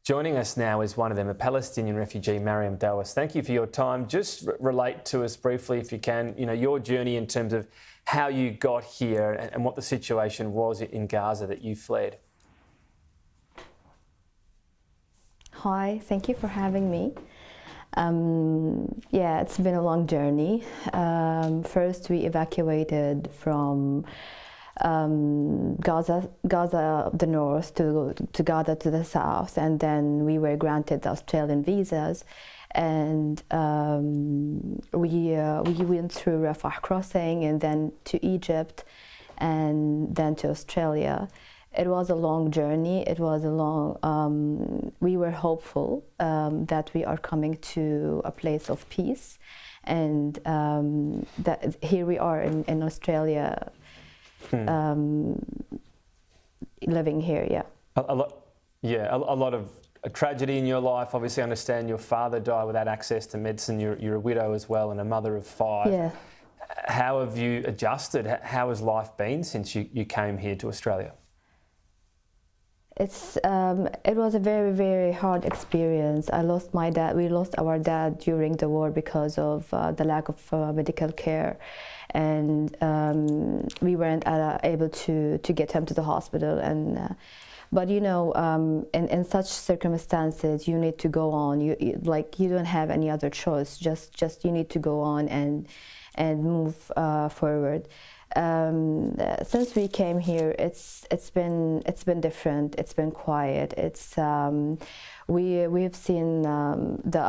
Joining us now is one of them, a Palestinian refugee, Mariam Dawwas. Thank you for your time. Just relate to us briefly, if you can, your journey in terms of how you got here and what the situation was in Gaza that you fled. Hi, thank you for having me. Yeah, it's been a long journey. First, we evacuated from Gaza, the north, to Gaza to the south, and then we were granted the Australian visas, and we went through Rafah crossing, and then to Egypt, and then to Australia. It was a long journey. It was a long. We were hopeful that we are coming to a place of peace, and that here we are in Australia. Living here, yeah. A lot of tragedy in your life. Obviously, I understand your father died without access to medicine. You're a widow as well, and a mother of 5. Yeah. How have you adjusted? How has life been since you came here to Australia? It was a very, very hard experience. I lost my dad. We lost our dad during the war because of the lack of medical care, and we weren't able to get him to the hospital. And but in such circumstances, you need to go on. You don't have any other choice. Just you need to go on and move forward. Since we came here, it's been different. It's been quiet. We've seen the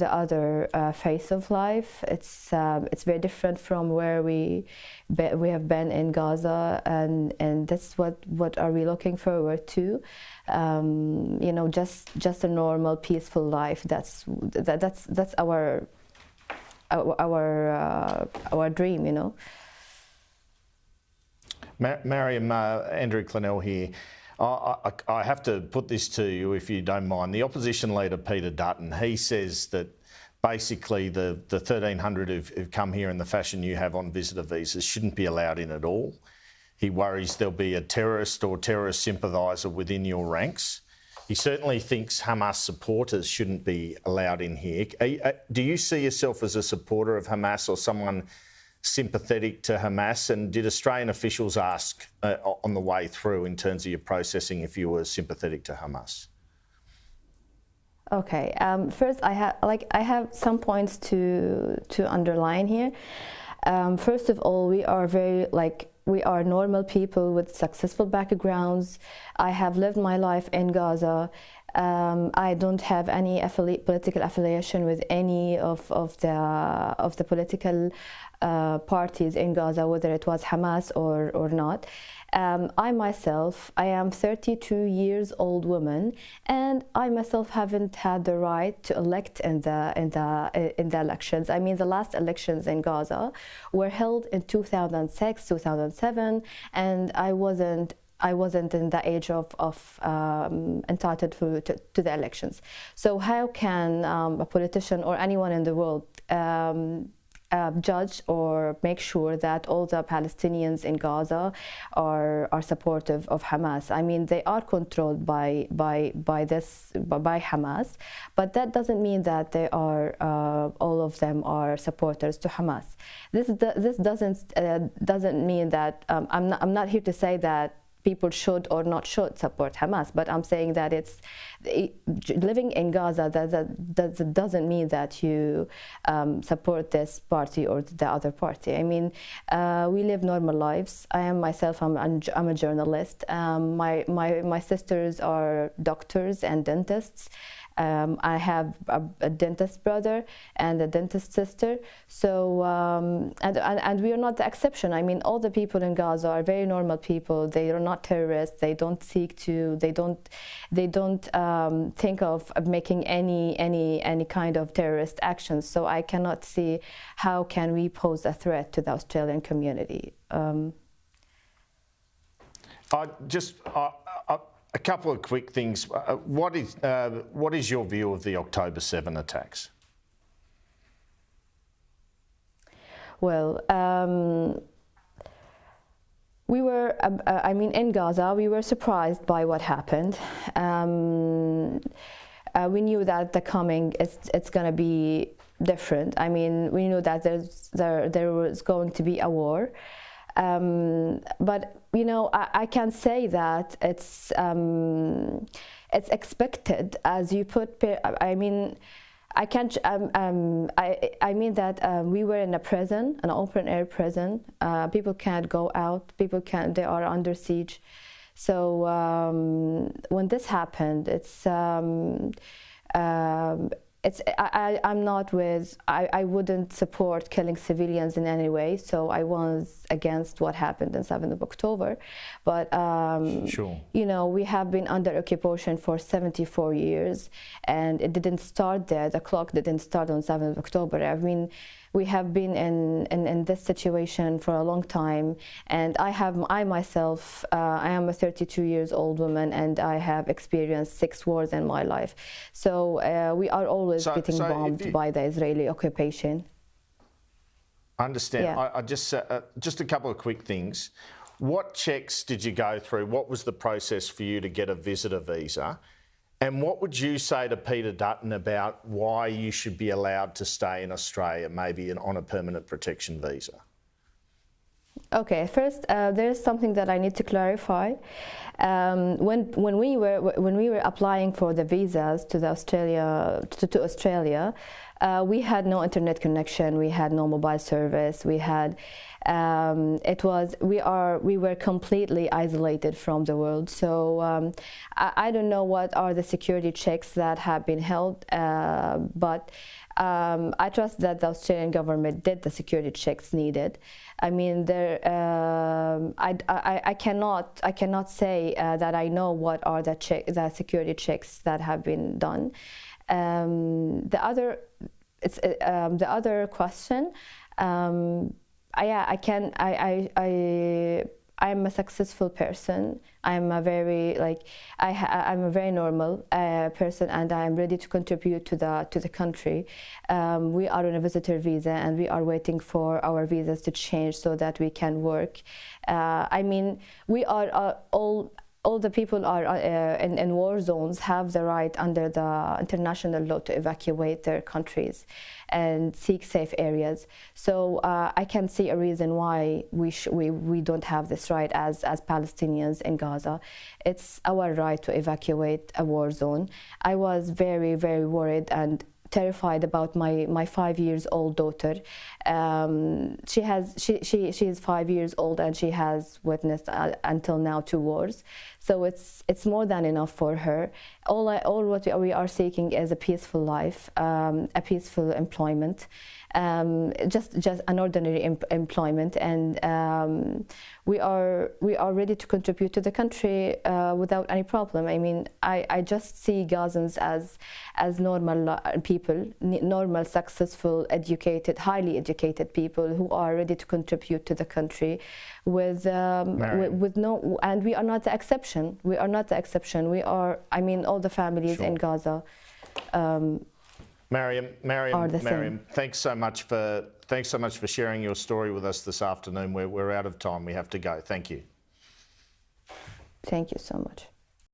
other face of life. It's very different from where we have been in Gaza, and that's what are we looking forward to? Just a normal, peaceful life. That's our dream, Mariam, Andrew Clennell here. I have to put this to you, if you don't mind. The opposition leader, Peter Dutton, he says that basically the 1,300 who've come here in the fashion you have on visitor visas shouldn't be allowed in at all. He worries there'll be a terrorist or terrorist sympathiser within your ranks. He certainly thinks Hamas supporters shouldn't be allowed in here. Do you see yourself as a supporter of Hamas or someone sympathetic to Hamas, and did Australian officials ask on the way through in terms of your processing if you were sympathetic to Hamas? Okay. First, I have some points to underline here. First of all, we are normal people with successful backgrounds. I have lived my life in Gaza. I don't have any political affiliation with any of the political parties in Gaza, whether it was Hamas or not. I myself, I am 32 years old woman, and I myself haven't had the right to elect in the elections. I mean, the last elections in Gaza were held in 2006, 2007, and I wasn't in the age of entitled to the elections. So how can a politician or anyone in the world judge or make sure that all the Palestinians in Gaza are supportive of Hamas? I mean, they are controlled by Hamas, but that doesn't mean that they are all of them are supporters to Hamas. This doesn't mean that I'm not here to say that people should or not should support Hamas, but I'm saying that living in Gaza that doesn't mean that you support this party or the other party. I mean, we live normal lives. I am myself. I'm a journalist. My sisters are doctors and dentists. I have a dentist brother and a dentist sister. So and we are not the exception. I mean, all the people in Gaza are very normal people. They are not terrorists. They don't seek to. They don't think of making any kind of terrorist actions. So I cannot see how can we pose a threat to the Australian community. A couple of quick things. What is your view of the October 7 attacks? Well, we were, in Gaza, we were surprised by what happened. we knew that the coming it's going to be different. I mean, we knew that there was going to be a war, but you know, I can say that it's expected, as you put. I mean, I can't. I mean that we were in a prison, an open air prison. People can't go out. People can't. They are under siege. So when this happened, I'm not with. I wouldn't support killing civilians in any way. So I was against what happened on 7th of October. But sure. You know, we have been under occupation for 74 years, and it didn't start there. The clock didn't start on 7th of October. I mean, we have been in this situation for a long time, and I myself, I am a 32 years old woman, and I have experienced 6 wars in my life. So we are always getting bombed by the Israeli occupation. I understand. Yeah. I just a couple of quick things. What checks did you go through? What was the process for you to get a visitor visa? And what would you say to Peter Dutton about why you should be allowed to stay in Australia, maybe on a permanent protection visa? Okay, first there's something that I need to clarify. When we were applying for the visas to Australia, we had no internet connection. We had no mobile service. We had we were completely isolated from the world. So I don't know what are the security checks that have been held, but I trust that the Australian government did the security checks needed. I mean, I cannot say that I know what are the security checks that have been done. The other question. I am a successful person. I'm a very I'm a very normal person, and I am ready to contribute to the country. We are on a visitor visa, and we are waiting for our visas to change so that we can work. I mean, we are all the people are in war zones have the right under the international law to evacuate their countries and seek safe areas. So I can see a reason why we don't have this right as Palestinians in Gaza. It's our right to evacuate a war zone. I was very, very worried and terrified about my 5-year-old daughter. She is 5 years old, and she has witnessed until now 2 wars. So it's more than enough for her. All what we are seeking is a peaceful life, a peaceful employment, just an ordinary employment, and we are ready to contribute to the country without any problem. I mean, I just see Gazans as normal people, normal, successful, educated, highly educated people who are ready to contribute to the country with no, and we are not the exception. We are not the exception. We are, I mean, all the families in Gaza. Mariam, thanks so much for sharing your story with us this afternoon. We're out of time. We have to go. Thank you. Thank you so much.